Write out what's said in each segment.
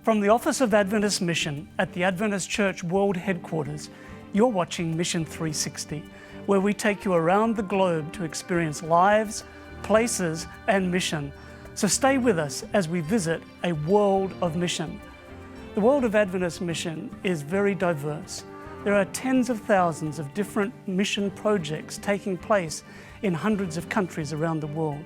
From the Office of Adventist Mission at the Adventist Church World Headquarters, you're watching Mission 360, where we take you around the globe to experience lives, places, and mission. So stay with us as we visit a world of mission. The world of Adventist mission is very diverse. There are tens of thousands of different mission projects taking place in hundreds of countries around the world.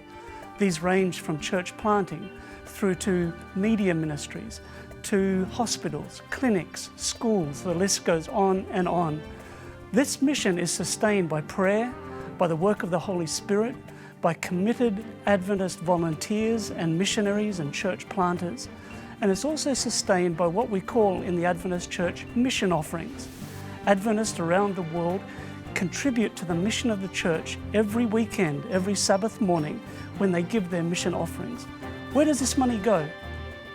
These range from church planting through to media ministries, to hospitals, clinics, schools, the list goes on and on. This mission is sustained by prayer, by the work of the Holy Spirit, by committed Adventist volunteers and missionaries and church planters, and it's also sustained by what we call in the Adventist Church mission offerings. Adventists around the world contribute to the mission of the church every weekend, every Sabbath morning when they give their mission offerings. Where does this money go?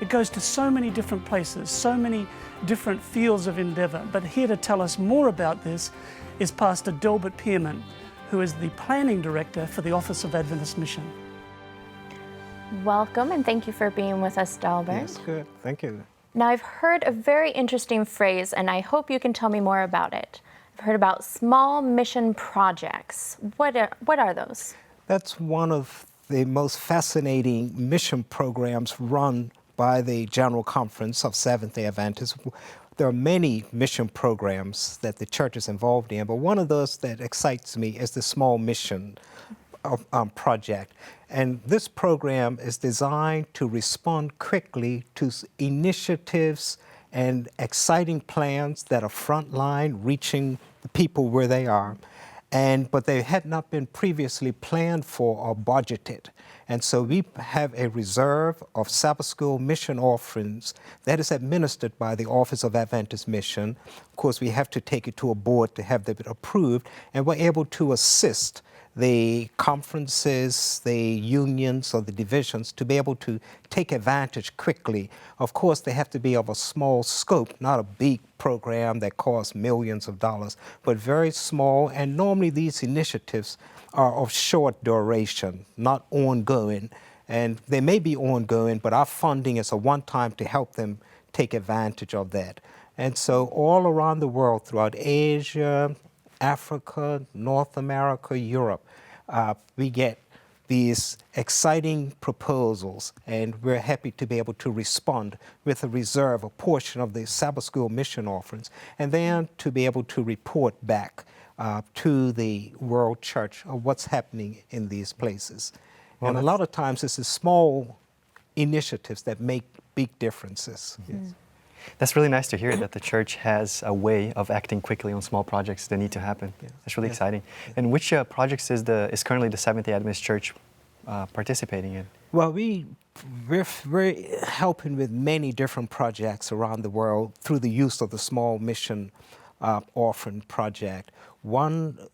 It goes to so many different places, so many different fields of endeavor. But here to tell us more about this is Pastor Delbert Pearman, who is the Planning Director for the Office of Adventist Mission. Welcome, and thank you for being with us, Delbert. Yes, good. Thank you. Now, I've heard a very interesting phrase, and I hope you can tell me more about it. I've heard about small mission projects. What are those? That's one of the most fascinating mission programs run by the General Conference of Seventh-day Adventists. There are many mission programs that the church is involved in, but one of those that excites me is the Small Mission Project. And this program is designed to respond quickly to initiatives and exciting plans that are frontline, reaching the people where they are. But they had not been previously planned for or budgeted. And so we have a reserve of Sabbath School mission offerings that is administered by the Office of Adventist Mission. Of course, we have to take it to a board to have it approved, and we're able to assist the conferences, the unions, or the divisions to be able to take advantage quickly. Of course, they have to be of a small scope, not a big program that costs millions of dollars, but very small. And normally these initiatives are of short duration, not ongoing. And they may be ongoing, but our funding is a one-time to help them take advantage of that. And so all around the world, throughout Asia, Africa, North America, Europe, we get these exciting proposals, and we're happy to be able to respond with a reserve, a portion of the Sabbath School mission offerings, and then to be able to report back to the world church of what's happening in these places. Well, and a lot of times this is small initiatives that make big differences. Mm-hmm. Yes. That's really nice to hear that the church has a way of acting quickly on small projects that need to happen. Yeah. That's really Yeah. exciting. And which projects is currently the Seventh-day Adventist Church participating in? Well, we're helping with many different projects around the world through the use of the Small Mission Offering Project. One,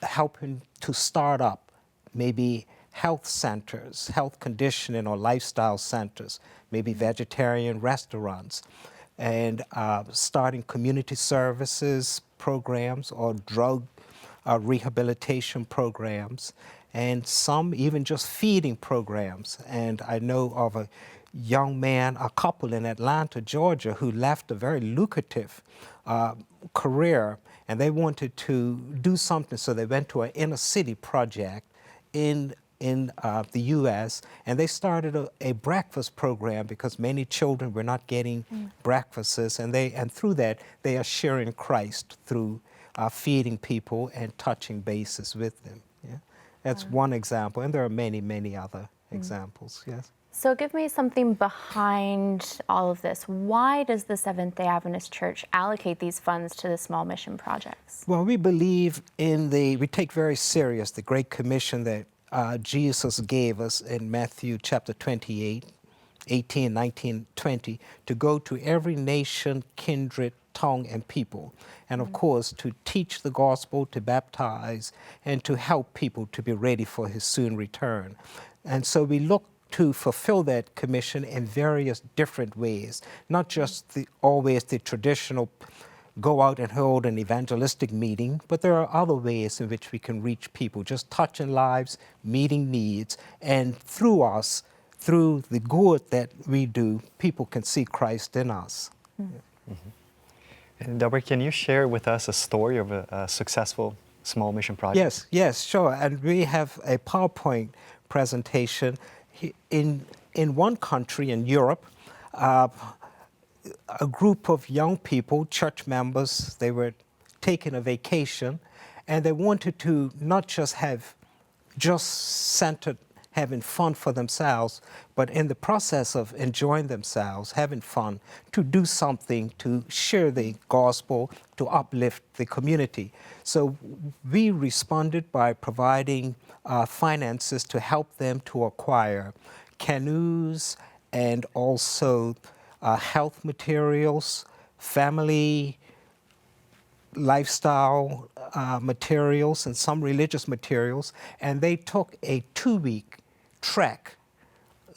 helping to start up maybe health centers, health conditioning or lifestyle centers, maybe vegetarian restaurants, and starting community services programs or drug rehabilitation programs, and some even just feeding programs. And I know of a young man, a couple in Atlanta, Georgia, who left a very lucrative career, and they wanted to do something, so they went to an inner city project in the U.S., and they started a breakfast program because many children were not getting breakfasts, and through that they are sharing Christ through feeding people and touching bases with them. Yeah? That's one example, and there are many, many other examples. Yes. So give me something behind all of this. Why does the Seventh-day Adventist Church allocate these funds to the small mission projects? Well, we believe we take very serious the Great Commission that Jesus gave us in Matthew chapter 28, 18, 19, 20, to go to every nation, kindred, tongue, and people. And of course, to teach the gospel, to baptize, and to help people to be ready for his soon return. And so we look to fulfill that commission in various different ways, not just always the traditional go out and hold an evangelistic meeting, but there are other ways in which we can reach people, just touching lives, meeting needs, and through us, through the good that we do, people can see Christ in us. And Delbert, can you share with us a story of a successful small mission project? Yes, sure. And we have a PowerPoint presentation. In one country in Europe, a group of young people, church members, they were taking a vacation, and they wanted to not just have centered having fun for themselves, but in the process of enjoying themselves, having fun, to do something to share the gospel, to uplift the community. So we responded by providing finances to help them to acquire canoes and also health materials, family lifestyle materials, and some religious materials. And they took a 2-week trek,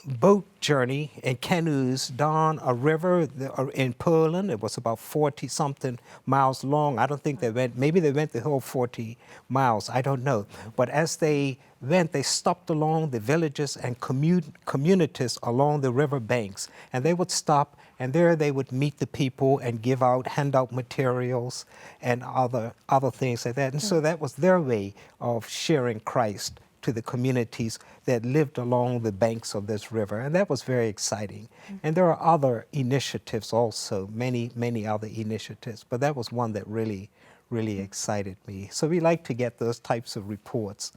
boat journey in canoes down a river in Poland. It was about 40-something miles long. I don't think they went, maybe they went the whole 40 miles, I don't know. But as they went, they stopped along the villages and communities along the river banks. And they would stop, and there they would meet the people and hand out materials and other things like that. And so that was their way of sharing Christ to the communities that lived along the banks of this river. And that was very exciting. And there are other initiatives also, many other initiatives, but that was one that really excited me. So we like to get those types of reports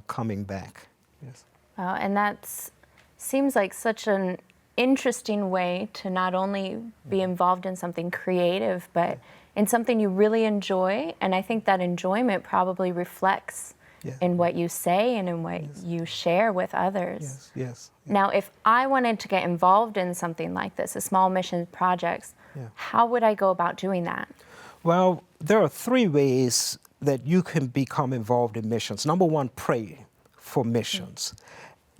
coming back. Yes. Wow, and that seems like such an interesting way to not only be involved in something creative, but in something you really enjoy. And I think that enjoyment probably reflects in what you say and in what you share with others. Yes. Now, if I wanted to get involved in something like this, a small mission projects, how would I go about doing that? Well, there are 3 ways that you can become involved in missions. Number 1, pray for missions.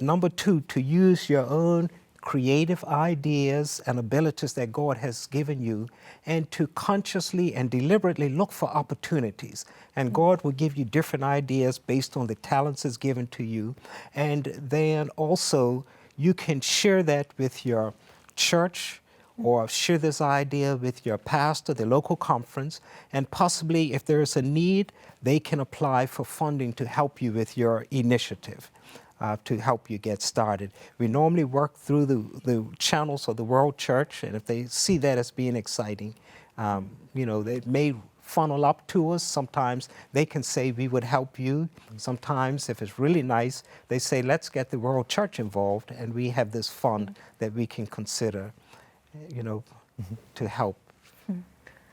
Number 2, to use your own creative ideas and abilities that God has given you, and to consciously and deliberately look for opportunities. And God will give you different ideas based on the talents He's given to you. And then also you can share that with your church, or share this idea with your pastor, the local conference, and possibly if there is a need, they can apply for funding to help you with your initiative. To help you get started. We normally work through the channels of the World Church, and if they see that as being exciting, they may funnel up to us. Sometimes they can say, we would help you. Sometimes, if it's really nice, they say, let's get the World Church involved, and we have this fund that we can consider, to help.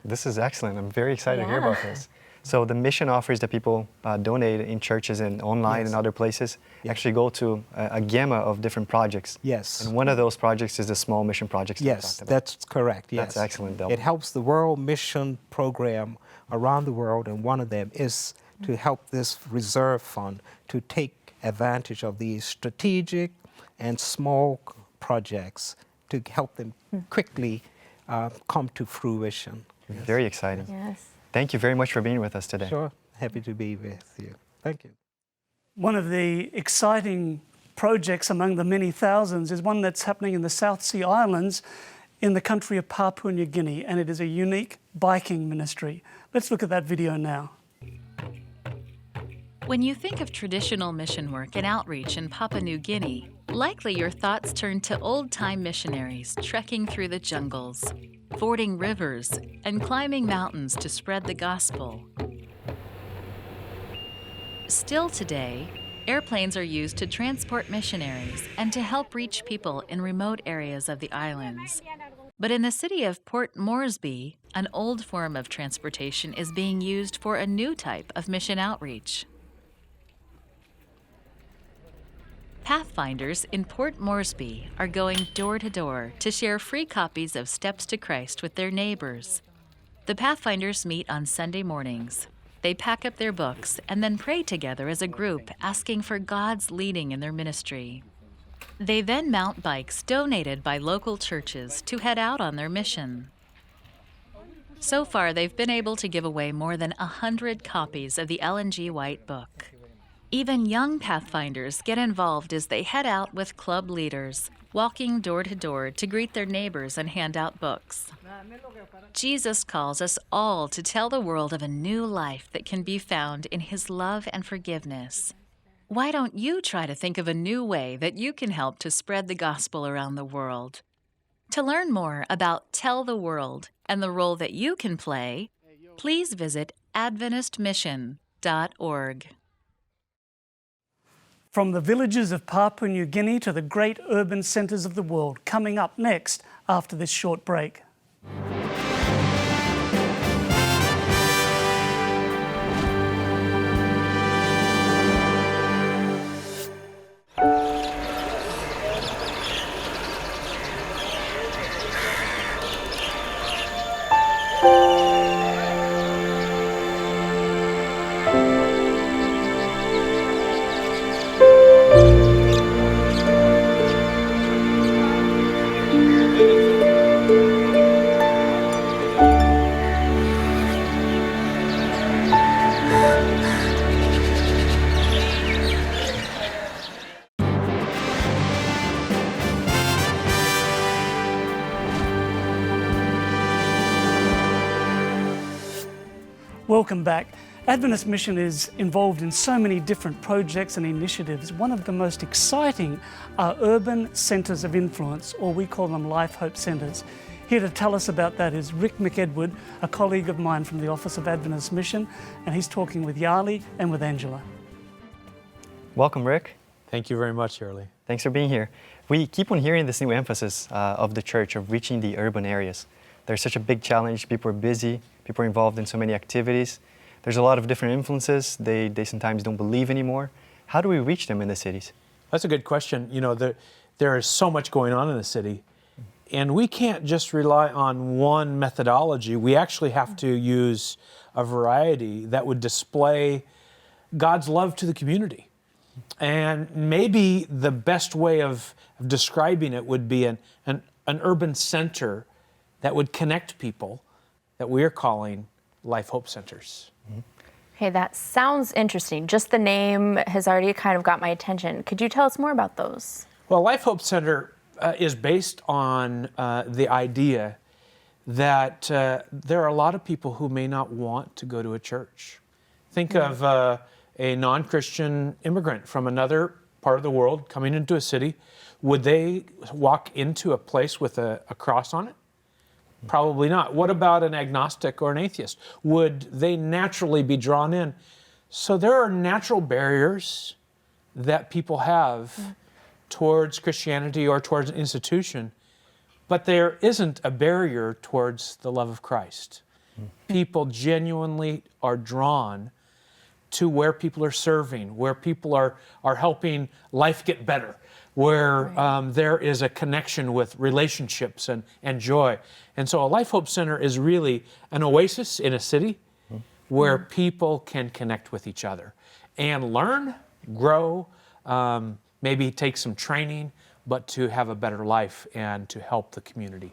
This is excellent. I'm very excited to hear about this. So the mission offers that people donate in churches and online and other places actually go to a gamma of different projects. Yes. And one of those projects is the small mission projects. Yes, that's correct. Yes. That's excellent, Del. It helps the World Mission Program around the world, and one of them is to help this reserve fund to take advantage of these strategic and small projects to help them quickly come to fruition. Very exciting. Yes. Thank you very much for being with us today. Sure. Happy to be with you. Thank you. One of the exciting projects among the many thousands is one that's happening in the South Sea Islands in the country of Papua New Guinea, and it is a unique biking ministry. Let's look at that video now. When you think of traditional mission work and outreach in Papua New Guinea, likely your thoughts turn to old-time missionaries trekking through the jungles, fording rivers, and climbing mountains to spread the gospel. Still today, airplanes are used to transport missionaries and to help reach people in remote areas of the islands. But in the city of Port Moresby, an old form of transportation is being used for a new type of mission outreach. Pathfinders in Port Moresby are going door to door to share free copies of Steps to Christ with their neighbors. The Pathfinders meet on Sunday mornings. They pack up their books and then pray together as a group, asking for God's leading in their ministry. They then mount bikes donated by local churches to head out on their mission. So far, they've been able to give away more than 100 copies of the Ellen G. White book. Even young Pathfinders get involved as they head out with club leaders, walking door to door to greet their neighbors and hand out books. Jesus calls us all to tell the world of a new life that can be found in His love and forgiveness. Why don't you try to think of a new way that you can help to spread the gospel around the world? To learn more about Tell the World and the role that you can play, please visit AdventistMission.org. From the villages of Papua New Guinea to the great urban centres of the world, coming up next after this short break. Welcome back. Adventist Mission is involved in so many different projects and initiatives. One of the most exciting are urban centres of influence, or we call them Life Hope Centres. Here to tell us about that is Rick McEdward, a colleague of mine from the Office of Adventist Mission, and he's talking with Yali and with Angela. Welcome, Rick. Thank you very much, Yali. Thanks for being here. We keep on hearing this new emphasis of the church of reaching the urban areas. There's such a big challenge. People are busy. People are involved in so many activities. There's a lot of different influences. They sometimes don't believe anymore. How do we reach them in the cities? That's a good question. You know, there is so much going on in the city, and we can't just rely on one methodology. We actually have to use a variety that would display God's love to the community. And maybe the best way of describing it would be an urban center that would connect people that we are calling Life Hope Centers. Okay, that sounds interesting. Just the name has already kind of got my attention. Could you tell us more about those? Well, Life Hope Center is based on the idea that there are a lot of people who may not want to go to a church. Think of a non-Christian immigrant from another part of the world coming into a city. Would they walk into a place with a cross on it? Probably not. What about an agnostic or an atheist? Would they naturally be drawn in? So there are natural barriers that people have towards Christianity or towards an institution, but there isn't a barrier towards the love of Christ. People genuinely are drawn to where people are serving, where people are helping life get better, where there is a connection with relationships and joy. And so a Life Hope Center is really an oasis in a city where people can connect with each other and learn, grow, maybe take some training, but to have a better life and to help the community.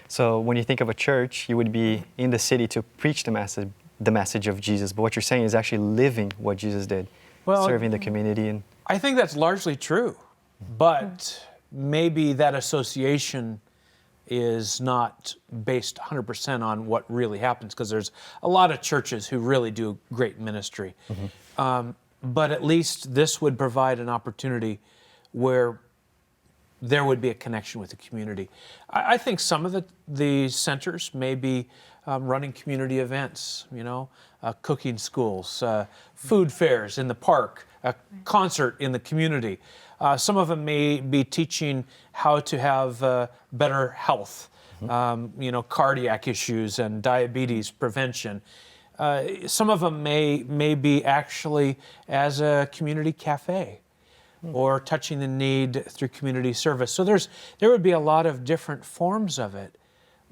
So when you think of a church, you would be in the city to preach the message of Jesus. But what you're saying is actually living what Jesus did, serving the community. And I think that's largely true, but maybe that association is not based 100% on what really happens, because there's a lot of churches who really do great ministry. But at least this would provide an opportunity where there would be a connection with the community. I think some of the centers may be running community events, cooking schools, food fairs in the park, a concert in the community. Some of them may be teaching how to have better health, cardiac issues and diabetes prevention. Some of them may be actually as a community cafe or touching the need through community service. So there would be a lot of different forms of it,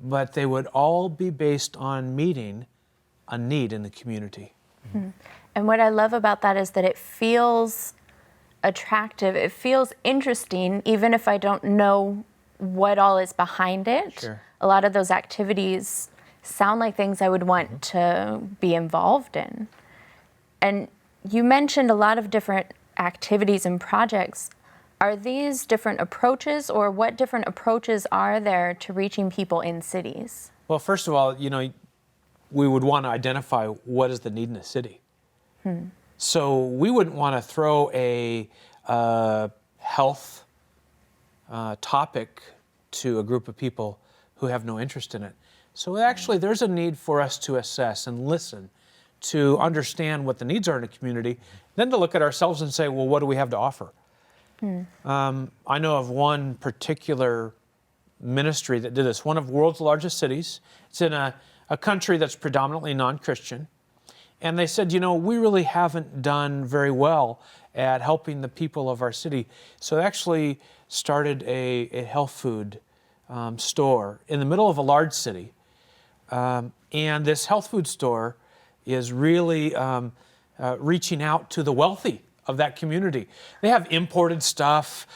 but they would all be based on meeting a need in the community. And what I love about that is that it feels attractive, it feels interesting, even if I don't know what all is behind it. Sure. A lot of those activities sound like things I would want to be involved in. And You mentioned a lot of different activities and projects. Are these different approaches, or what different approaches are there to reaching people in cities? Well, first of all, we would want to identify what is the need in a city. So we wouldn't want to throw a health topic to a group of people who have no interest in it. So actually, there's a need for us to assess and listen, to understand what the needs are in a community, then to look at ourselves and say, well, what do we have to offer? I know of one particular ministry that did this, one of the world's largest cities. It's in a country that's predominantly non-Christian. And they said, we really haven't done very well at helping the people of our city. So they actually started a health food store in the middle of a large city. And this health food store is really reaching out to the wealthy of that community. They have imported stuff,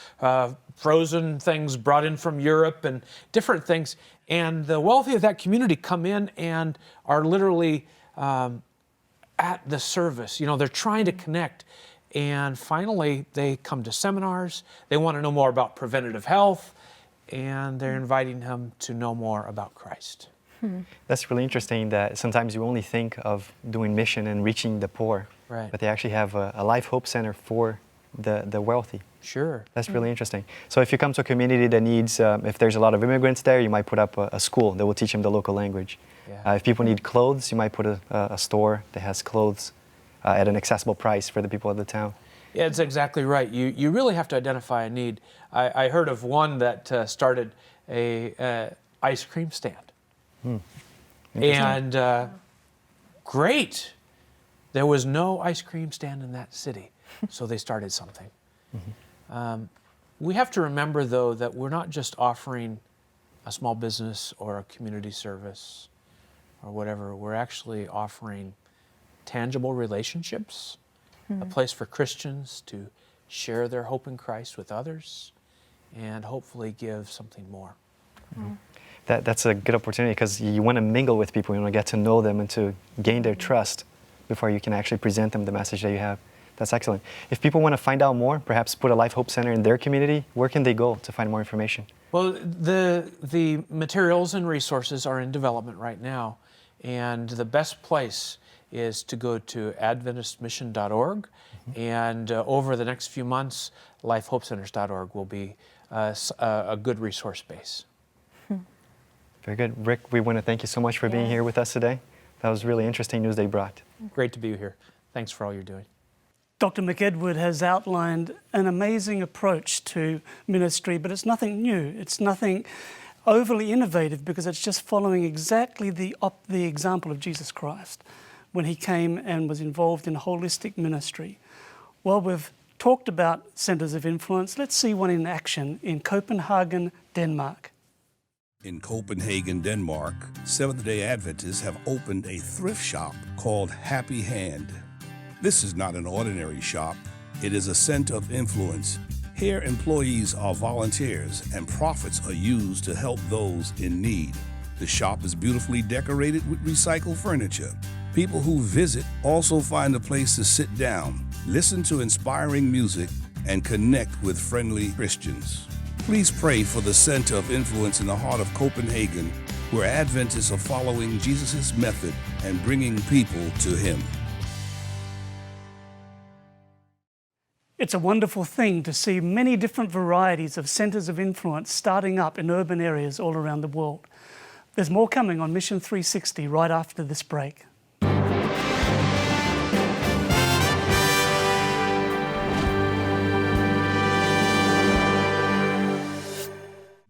frozen things brought in from Europe and different things. And the wealthy of that community come in and are literally at the service. They're trying to connect. And finally, they come to seminars. They want to know more about preventative health. And they're inviting him to know more about Christ. That's really interesting that sometimes you only think of doing mission and reaching the poor, Right. but they actually have a Life Hope Center for the wealthy. Sure. That's really interesting. So if you come to a community that needs, if there's a lot of immigrants there, you might put up a school that will teach them the local language. Yeah. If people need clothes, you might put a store that has clothes at an accessible price for the people of the town. Yeah, it's exactly right. You really have to identify a need. I heard of one that started a ice cream stand. And great. There was no ice cream stand in that city, so they started something. We have to remember, though, that we're not just offering a small business or a community service or whatever. We're actually offering tangible relationships, a place for Christians to share their hope in Christ with others, and hopefully give something more. That's a good opportunity because you want to mingle with people, you want to get to know them and to gain their trust before you can actually present them the message that you have. That's excellent. If people want to find out more, perhaps put a Life Hope Center in their community, where can they go to find more information? Well, the materials and resources are in development right now, and the best place is to go to AdventistMission.org, and over the next few months, LifeHopeCenters.org will be a good resource base. Very good. Rick, we want to thank you so much for being here with us today. That was really interesting news they brought. Great to be here. Thanks for all you're doing. Dr. McEdward has outlined an amazing approach to ministry, but it's nothing new. It's nothing overly innovative because it's just following exactly the example of Jesus Christ when he came and was involved in holistic ministry. Well, we've talked about centers of influence. Let's see one in action in Copenhagen, Denmark. In Copenhagen, Denmark, Seventh-day Adventists have opened a thrift shop called Happy Hand. This is not an ordinary shop. It is a center of influence. Here, employees are volunteers and profits are used to help those in need. The shop is beautifully decorated with recycled furniture. People who visit also find a place to sit down, listen to inspiring music, and connect with friendly Christians. Please pray for the center of influence in the heart of Copenhagen, where Adventists are following Jesus' method and bringing people to him. It's a wonderful thing to see many different varieties of centers of influence starting up in urban areas all around the world. There's more coming on Mission 360 right after this break.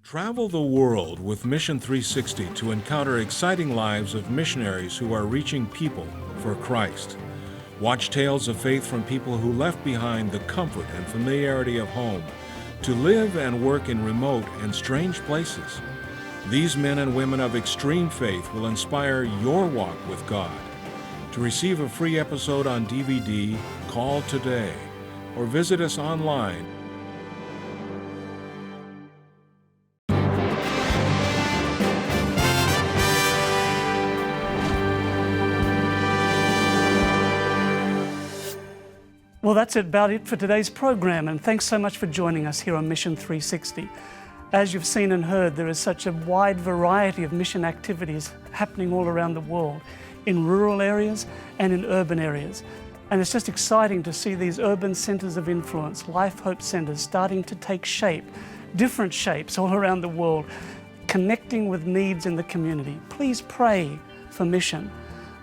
Travel the world with Mission 360 to encounter exciting lives of missionaries who are reaching people for Christ. Watch tales of faith from people who left behind the comfort and familiarity of home to live and work in remote and strange places. These men and women of extreme faith will inspire your walk with God. To receive a free episode on DVD, call today or visit us online. Well, that's about it for today's program, and thanks so much for joining us here on Mission 360. As you've seen and heard, there is such a wide variety of mission activities happening all around the world, in rural areas and in urban areas. And it's just exciting to see these urban centers of influence, Life Hope centers, starting to take shape, different shapes all around the world, connecting with needs in the community. Please pray for mission.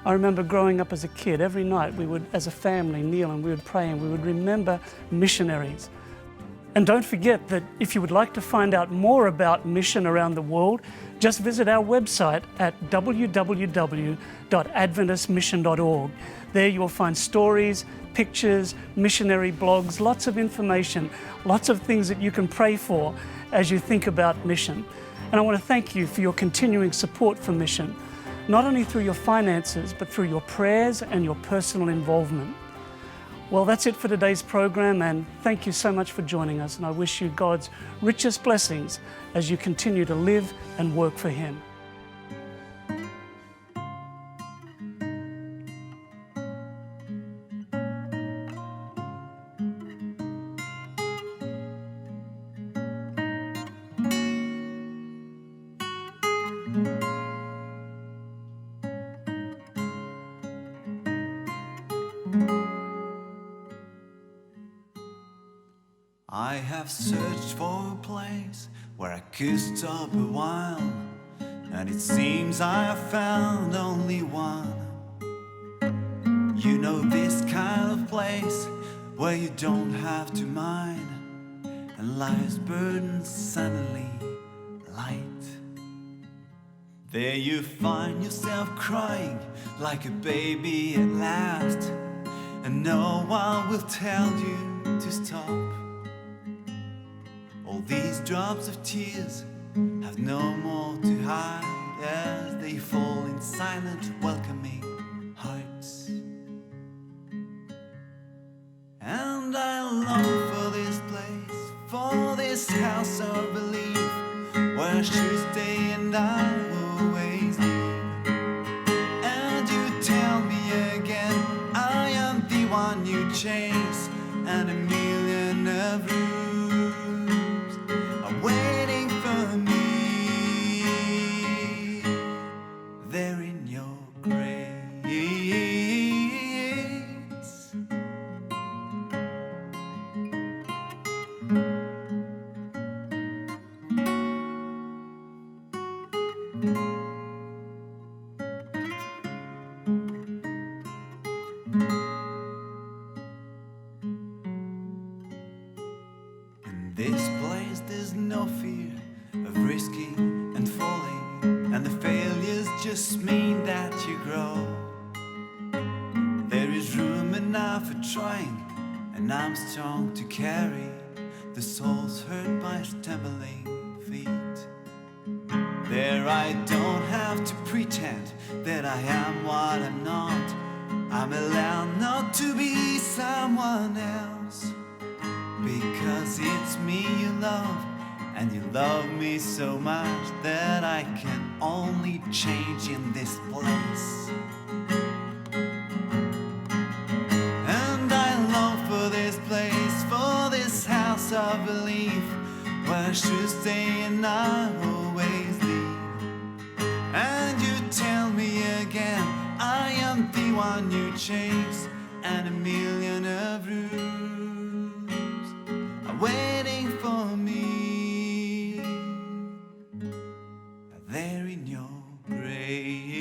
I remember growing up as a kid, every night we would, as a family, kneel and we would pray and we would remember missionaries. And don't forget that if you would like to find out more about mission around the world, just visit our website at www.adventistmission.org. There you will find stories, pictures, missionary blogs, lots of information, lots of things that you can pray for as you think about mission. And I want to thank you for your continuing support for mission, not only through your finances, but through your prayers and your personal involvement. Well, that's it for today's program, and thank you so much for joining us, and I wish you God's richest blessings as you continue to live and work for Him. I have searched for a place where I could stop a while, and it seems I have found only one. You know, this kind of place where you don't have to mind, and life's burdens suddenly light. There you find yourself crying like a baby at last, and no one will tell you to stop. All these drops of tears have no more to hide as they fall in silent, welcoming hearts. And I long for this place, for this house of belief, where I should stay and I'll always leave. And you tell me again, I am the one you chase, and a million of rooms are waiting for me there in your grace. In this place there's no fear of risking and falling, and the failures just mean that you grow. There is room enough for trying, and I'm strong to carry the souls hurt by stumbling feet. There I don't have to pretend that I am what I'm not. I'm allowed not to be someone else, because it's me you love, and you love me so much that I can only change in this place. And I long for this place, for this house of belief, where I should stay and I always leave. And you tell me again, I am the one you chase, and a million of rooms are waiting for me there in your grace.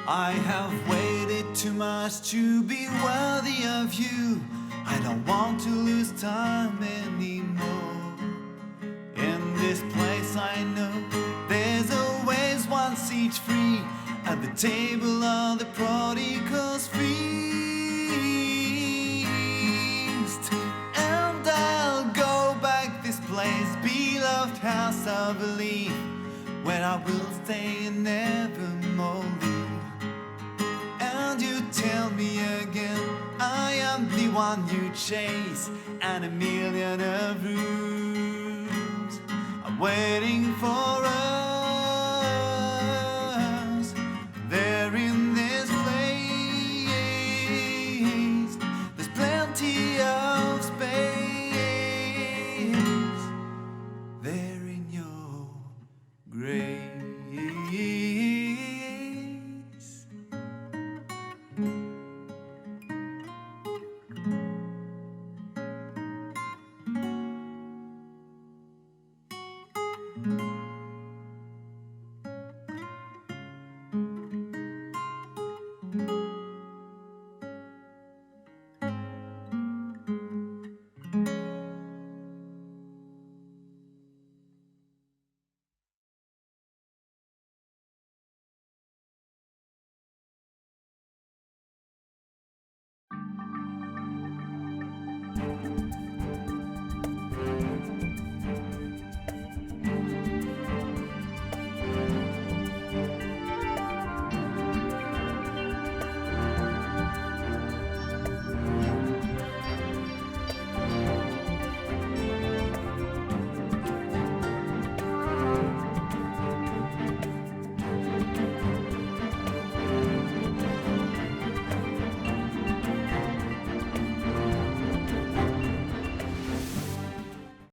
I have waited too much to be worthy of you. I don't want to lose time anymore. In this place I know there's always one seat free at the table of the prodigal's feast. And I'll go back this place, beloved house of belief, where I will stay and nevermore leave. Won't you tell me again I am the one you chase, and a million of rooms are waiting for us there in this place. There's plenty of space there in your grace.